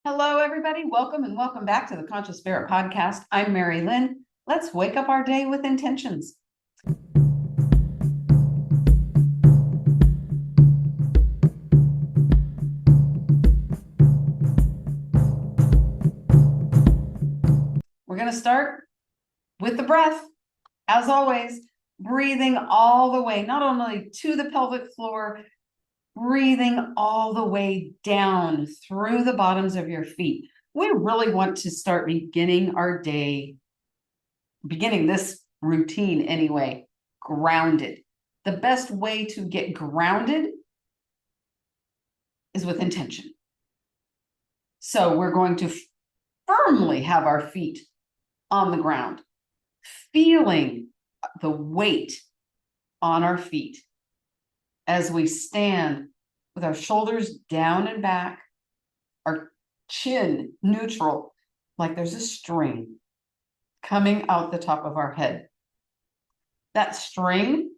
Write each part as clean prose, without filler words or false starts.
Hello, everybody. Welcome and welcome back to the Conscious Spirit Podcast. I'm Mari-Lyn. Let's wake up our day with intentions. We're going to start with the breath. As always, breathing all the way, not only to the pelvic floor, breathing all the way down through the bottoms of your feet. We really want to start beginning our day, beginning this routine anyway, grounded. The best way to get grounded is with intention. So we're going to firmly have our feet on the ground, feeling the weight on our feet as we stand with our shoulders down and back, our chin neutral, like there's a string coming out the top of our head. That string,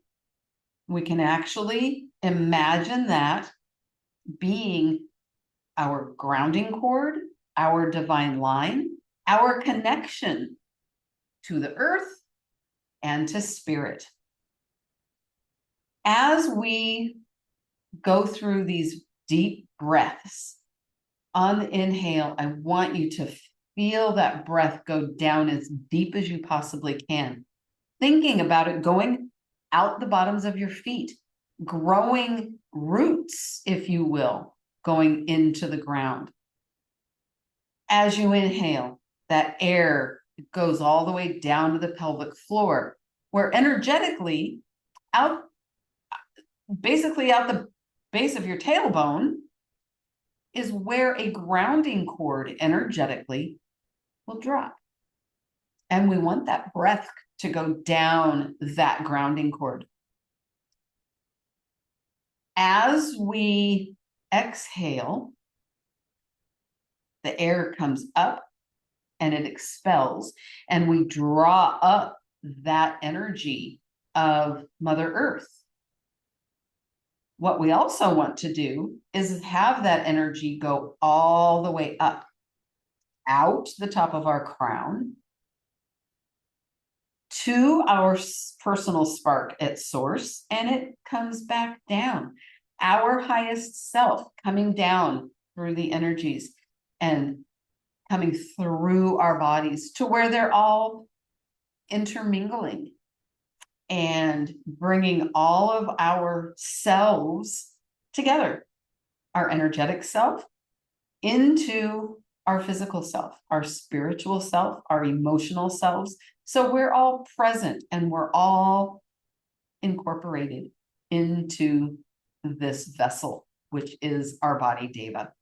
we can actually imagine that being our grounding cord, our divine line, our connection to the earth and to spirit. As we go through these deep breaths, on the inhale, I want you to feel that breath go down as deep as you possibly can. Thinking about it going out the bottoms of your feet, growing roots, if you will, going into the ground. As you inhale, that air goes all the way down to the pelvic floor, where energetically, basically out the base of your tailbone, is where a grounding cord energetically will drop. And we want that breath to go down that grounding cord. As we exhale, the air comes up and it expels, and we draw up that energy of Mother Earth. What we also want to do is have that energy go all the way up, out the top of our crown, to our personal spark at source, and it comes back down. Our highest self coming down through the energies and coming through our bodies to where they're all intermingling and bringing all of our selves together, our energetic self into our physical self, our spiritual self, our emotional selves. So we're all present and we're all incorporated into this vessel, which is our body, Deva.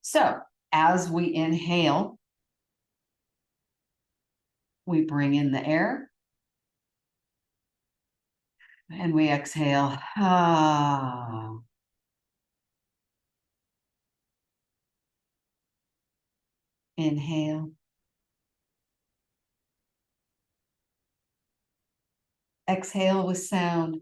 So as we inhale, we bring in the air. And we exhale. Inhale. Exhale with sound.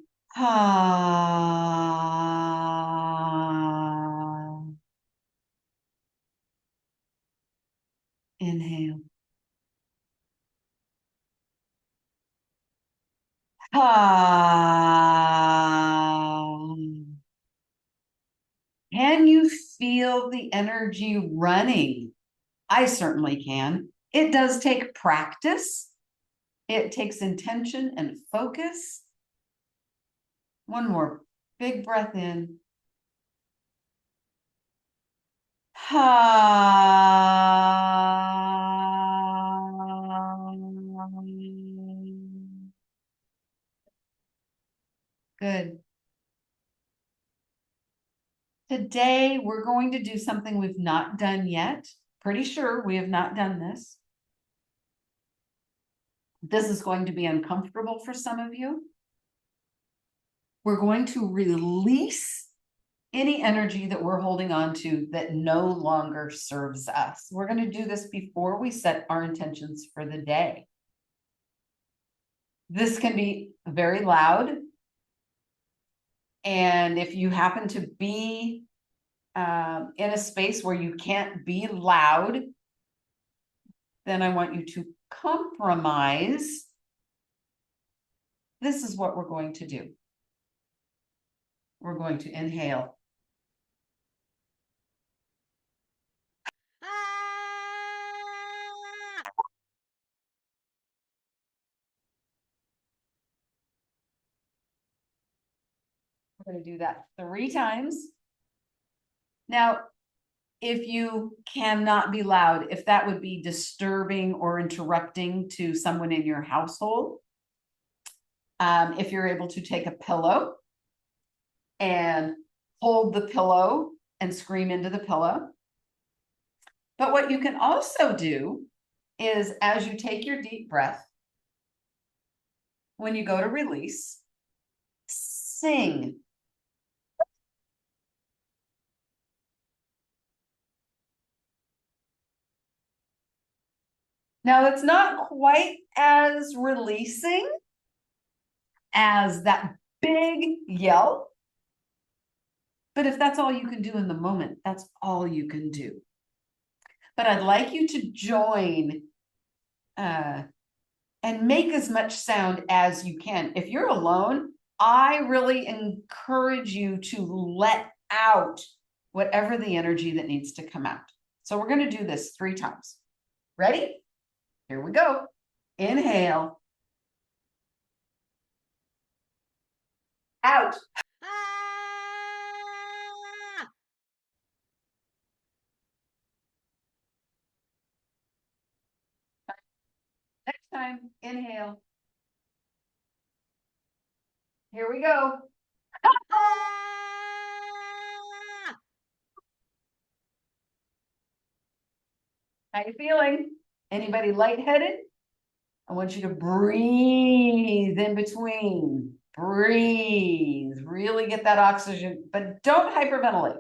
Inhale. Can you feel the energy running? I certainly can. It does take practice. It takes intention and focus. One more big breath in. Good. Today, we're going to do something we've not done yet. Pretty sure we have not done this. This is going to be uncomfortable for some of you. We're going to release any energy that we're holding on to that no longer serves us. We're going to do this before we set our intentions for the day. This can be very loud. And if you happen to be in a space where you can't be loud, then I want you to compromise. This is what we're going to do. We're going to inhale. We're going to do that 3 times. Now, if you cannot be loud, if that would be disturbing or interrupting to someone in your household, if you're able to take a pillow and hold the pillow and scream into the pillow. But what you can also do is, as you take your deep breath, when you go to release, sing. Now, it's not quite as releasing as that big yell, but if that's all you can do in the moment, that's all you can do. But I'd like you to join and make as much sound as you can. If you're alone, I really encourage you to let out whatever the energy that needs to come out. So we're going to do this 3 times. Ready? Here we go. Inhale. Out. Next time, inhale. Here we go. How you feeling? Anybody lightheaded? I want you to breathe in between. Breathe. Really get that oxygen, but don't hyperventilate.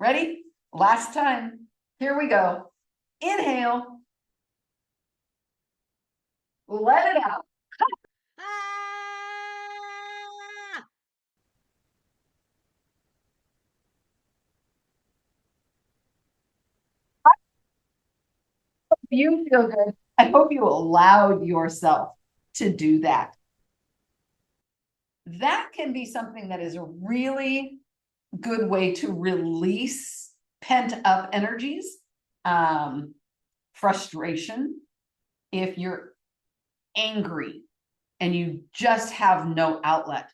Ready? Last time. Here we go. Inhale. Let it out. You feel good. I hope you allowed yourself to do that. That can be something that is a really good way to release pent up energies, frustration. If you're angry and you just have no outlet,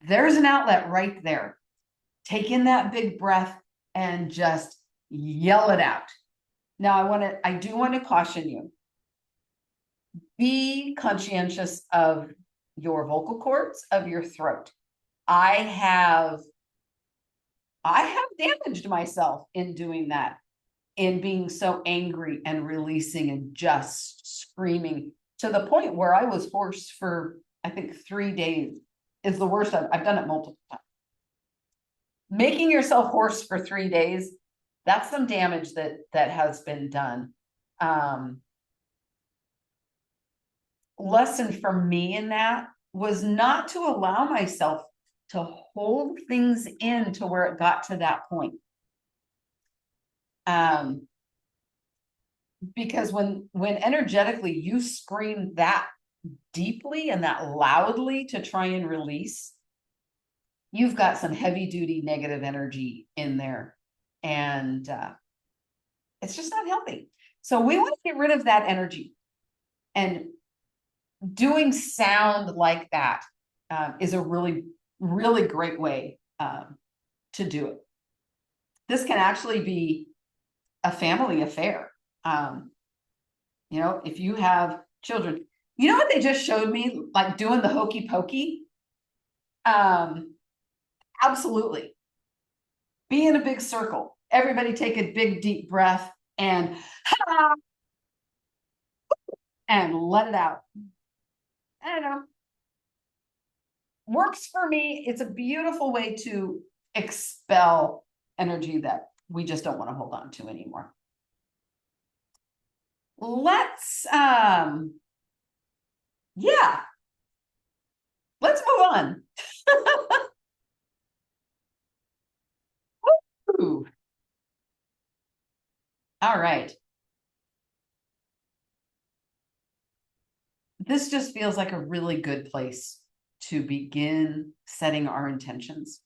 there's an outlet right there. Take in that big breath and just yell it out. Now, I do want to caution you. Be conscientious of your vocal cords, of your throat. I have damaged myself in doing that, in being so angry and releasing and just screaming, to the point where I was hoarse for, I think, 3 days is the worst. I've done it multiple times. Making yourself hoarse for 3 days, that's some damage that has been done. Lesson for me in that was not to allow myself to hold things in to where it got to that point. Because when energetically you scream that deeply and that loudly to try and release, you've got some heavy duty negative energy in there, and it's just not healthy. So we want to get rid of that energy, and doing sound like that is a really, really great way to do it. This can actually be a family affair. If you have children, you know what they just showed me, like doing the hokey pokey. Absolutely. Be in a big circle. Everybody take a big deep breath and let it out. I don't know. Works for me. It's a beautiful way to expel energy that we just don't want to hold on to anymore. Let's let's move on. Woo. All right. This just feels like a really good place to begin setting our intentions.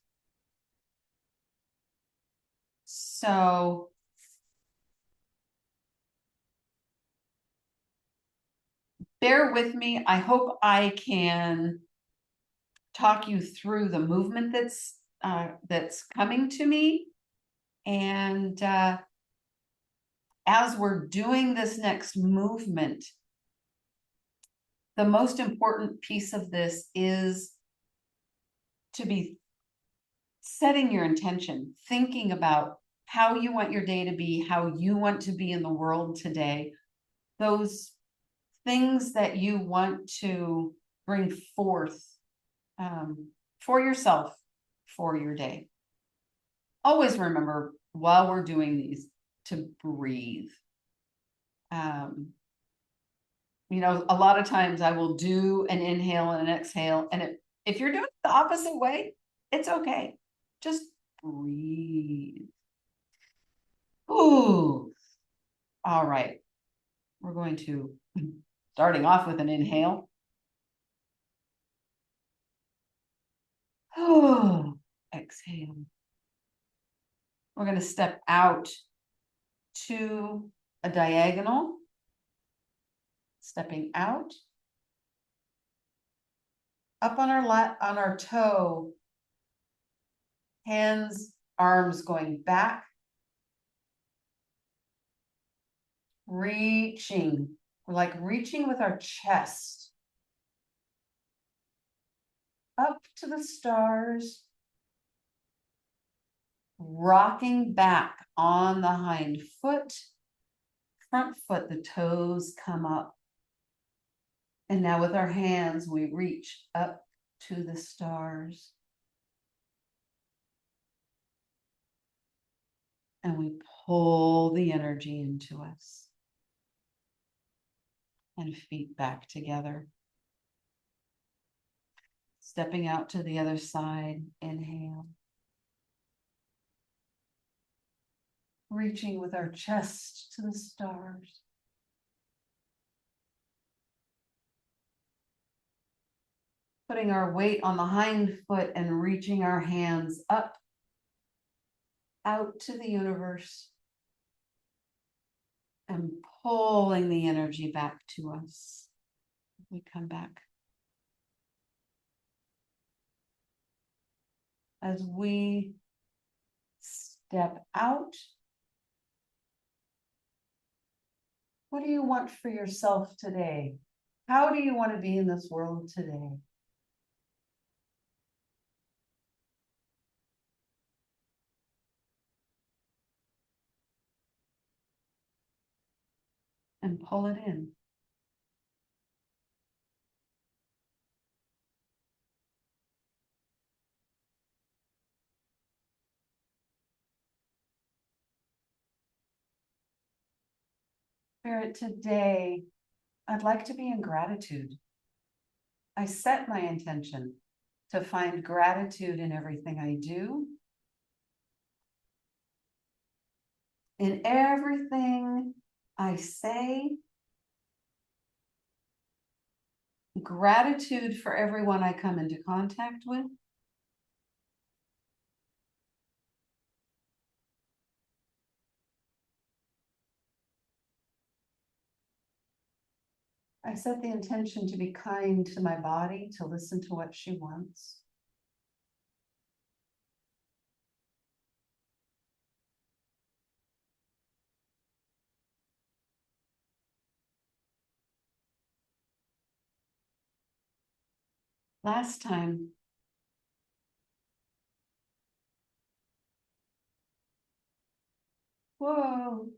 So bear with me. I hope I can talk you through the movement that's coming to me. And as we're doing this next movement, the most important piece of this is to be setting your intention, thinking about how you want your day to be, how you want to be in the world today, those things that you want to bring forth for yourself for your day. Always remember while we're doing these to breathe. A lot of times I will do an inhale and an exhale, and if you're doing it the opposite way, it's okay. Just breathe. Ooh. All right. We're going to, starting off with an inhale. Oh, exhale. We're going to step out to a diagonal. Stepping out. Up on our toe. Hands, arms going back. Reaching. We're like reaching with our chest. Up to the stars. Rocking back on the hind foot. Front foot, the toes come up. And now with our hands, we reach up to the stars. And we pull the energy into us. And feet back together. Stepping out to the other side, inhale. Reaching with our chest to the stars. Putting our weight on the hind foot and reaching our hands up, out to the universe. And pulling the energy back to us. We come back. As we step out, what do you want for yourself today? How do you want to be in this world today? And pull it in. Spirit, today, I'd like to be in gratitude. I set my intention to find gratitude in everything I do, in everything I say, gratitude for everyone I come into contact with. I set the intention to be kind to my body, to listen to what she wants. Last time, whoa,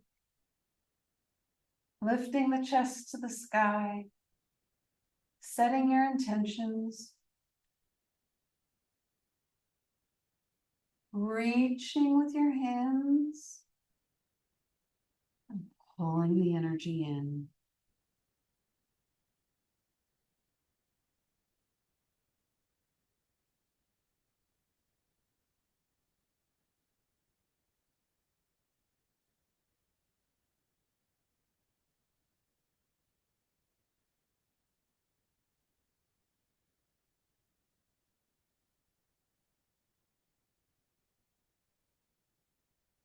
lifting the chest to the sky, setting your intentions, reaching with your hands, and pulling the energy in.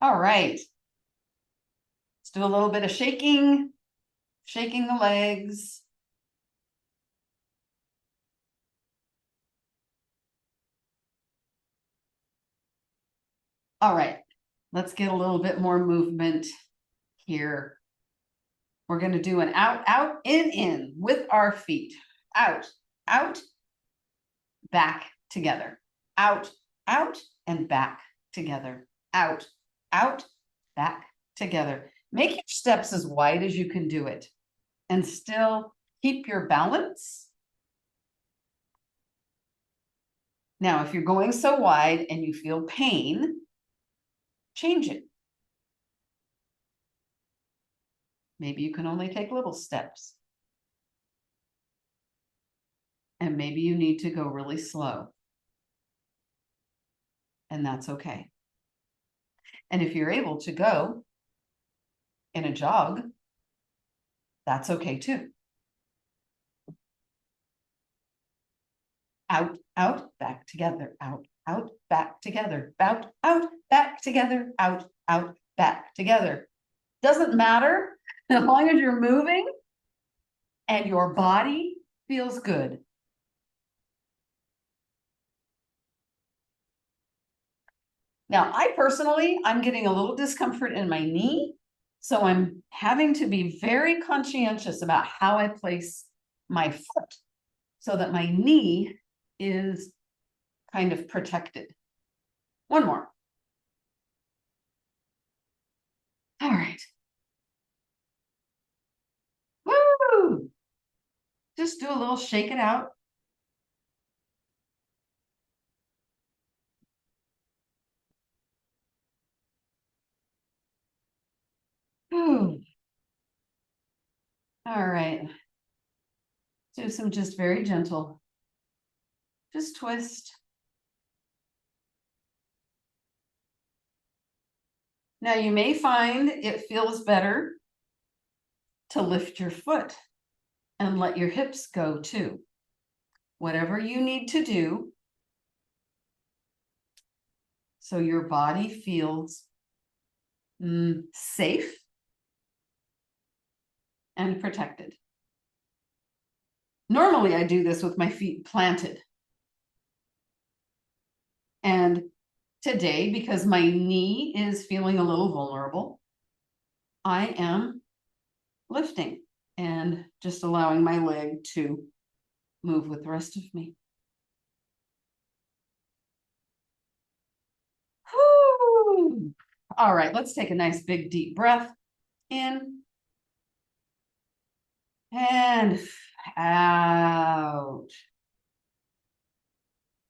All right. Let's do a little bit of shaking the legs. All right. Let's get a little bit more movement here. We're going to do an out, out, in with our feet. Out, out, back together. Out, out, and back together. Out, out, back together. Make your steps as wide as you can do it and still keep your balance. Now, if you're going so wide and you feel pain, change it. Maybe you can only take little steps. And maybe you need to go really slow. And that's okay. And if you're able to go in a jog, that's okay too. Out, out, back together, out, out, back together, out, back together, out, back together. Doesn't matter as long as you're moving and your body feels good. Now, I'm getting a little discomfort in my knee, so I'm having to be very conscientious about how I place my foot so that my knee is kind of protected. One more. All right. Woo! Just do a little shake it out. Woo. All right. Do some just very gentle. Just twist. Now you may find it feels better to lift your foot and let your hips go too. Whatever you need to do so your body feels safe and protected. Normally I do this with my feet planted. And today, because my knee is feeling a little vulnerable, I am lifting and just allowing my leg to move with the rest of me. Whew. All right, let's take a nice big deep breath in and out.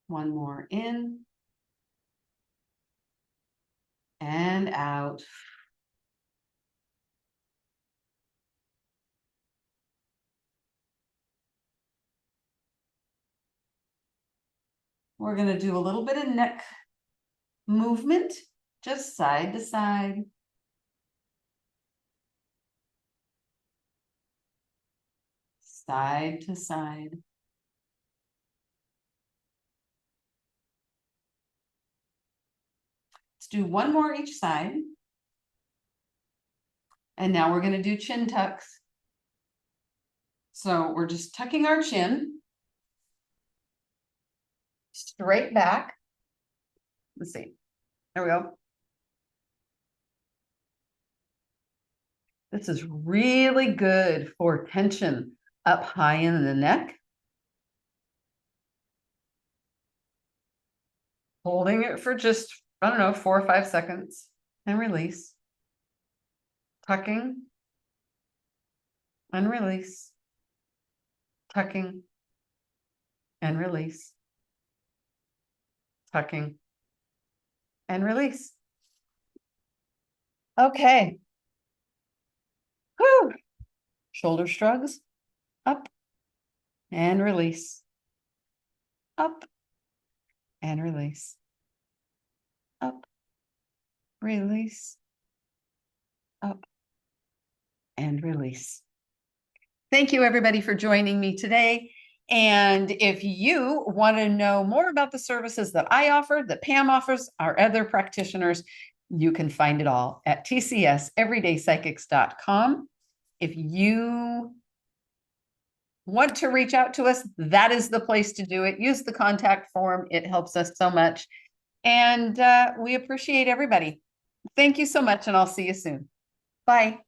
One more in and out. We're going to do a little bit of neck movement, just side to side. Side to side. Let's do one more each side. And now we're going to do chin tucks. So we're just tucking our chin straight back. Let's see. There we go. This is really good for tension up high in the neck. Holding it for just, I don't know, 4 or 5 seconds and release. Tucking and release. Tucking and release. Tucking and release. Okay. Whew. Shoulder shrugs. Up and release. Up and release. Up, release. Up and release. Thank you, everybody, for joining me today. And if you want to know more about the services that I offer, that Pam offers, our other practitioners, You can find it all at tcseverydaypsychics.com. If you want to reach out to us, that is the place to do it. Use the contact form. It helps us so much. And we appreciate everybody. Thank you so much, and I'll see you soon. Bye.